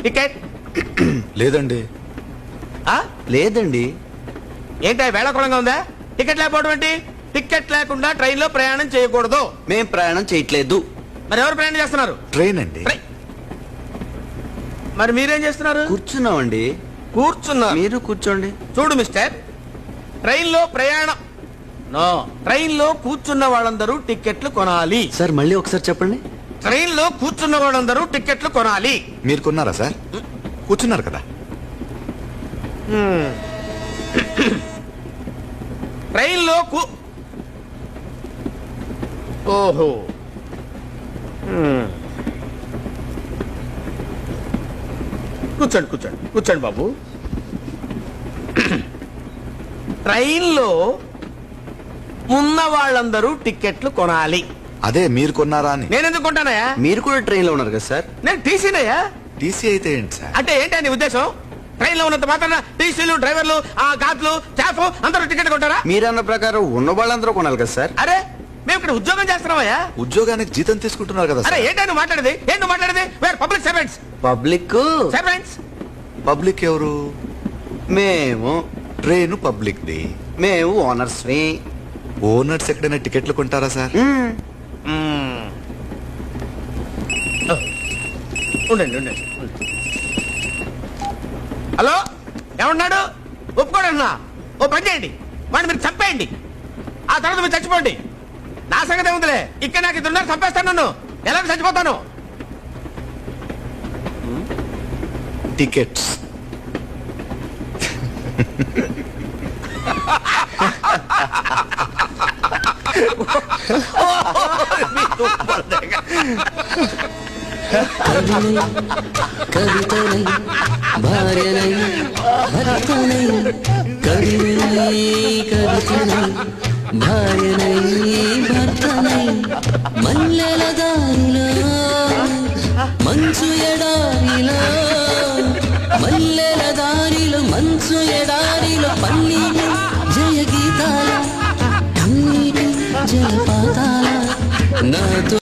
Ticket లేదండి. లేదండి. ఏంటి వేళాకుళంగా ఉందా? టికెట్ లేకపోవడం ఏంటి? టికెట్ లేకుండా ట్రైన్ లో ప్రయాణం చేయకూడదు. మేం ప్రయాణం చేయట్లేదు. మరి ఎవరు ప్రయాణం చేస్తున్నారు? ట్రైన్ అండి. మరి మీరేం చేస్తున్నారు? కూర్చున్నామండి. కూర్చున్నారు. మీరు కూర్చోండి. చూడు మిస్టర్, ట్రైన్ లో ప్రయాణం నో, ట్రైన్ లో కూర్చున్న వాళ్ళందరూ టికెట్లు కొనాలి. సార్ మళ్ళీ ఒకసారి చెప్పండి. ట్రైన్ లో కూర్చున్న వాళ్ళందరూ టికెట్లు కొనాలి. మీరు కొన్నారా సార్? కూర్చున్నారు కదా. ట్రైన్ లో ఓహో, కూర్చోండి కూర్చోండి కూర్చోండి బాబు. ట్రైన్ లో ఉన్న వాళ్ళందరూ టికెట్లు కొనాలి. అదే మీరు కొన్నారా అని. నేను ఎందుకు కొంటానయ్యా? మీరు కూడా ట్రైన్ లో ఉన్నారు కదా సార్? నేను టీసీనయ్యా. టీసీ అయితే ఏంటి సార్? అంటే ఏంటి నీ ఉద్దేశం? ట్రైన్ లో ఉన్నంత మాత్రాన టీసీలు, డ్రైవర్లు, ఆ గాతులు, స్టాఫ్ అందరూ టికెట్ కొంటారా? మీరన్న ప్రకారం ఉన్న వాళ్ళందరూ కొనాలి కదా సార్? అరే మేము ఇక్కడ ఉద్యోగం చేస్తున్నామయ్యా. ఉద్యోగానికి జీతం తీసుకుంటున్నారు కదా అరే సార్. ఏంటో నువ్వు మాట్లాడేది? ఏం నువ్వు మాట్లాడేది? Wear public servants. Public servants public ఎవరు? మేము. Train public the. మేము ఓనర్స్. ఓనర్స్ ఎక్కడైనా టికెట్లు కొంటారా సార్? ఉండండి ఉండండి. హలో, ఏమన్నాడు? ఒప్పుకోడన్నా. ఓ పని చేయండి, వాడిని మీరు చంపేయండి. ఆ తర్వాత మీరు చచ్చిపోండి. నా సంగతి ఏముందిలే. ఇక్కడ నాకు ఇద్దరున్నారు, చంపేస్తాను. నన్ను ఎలా చచ్చిపోతాను. టికెట్స్. కవితనై భార్యనై భర్తనై కవితనై భార్యనై భర్తనై మల్లెల దారిలో మంచు ఎడారిలో మల్లెల దారిలో మంచు ఎడారిలో పన్నీటి జయ గీతాల కన్నీటి జలపాతాల నాతో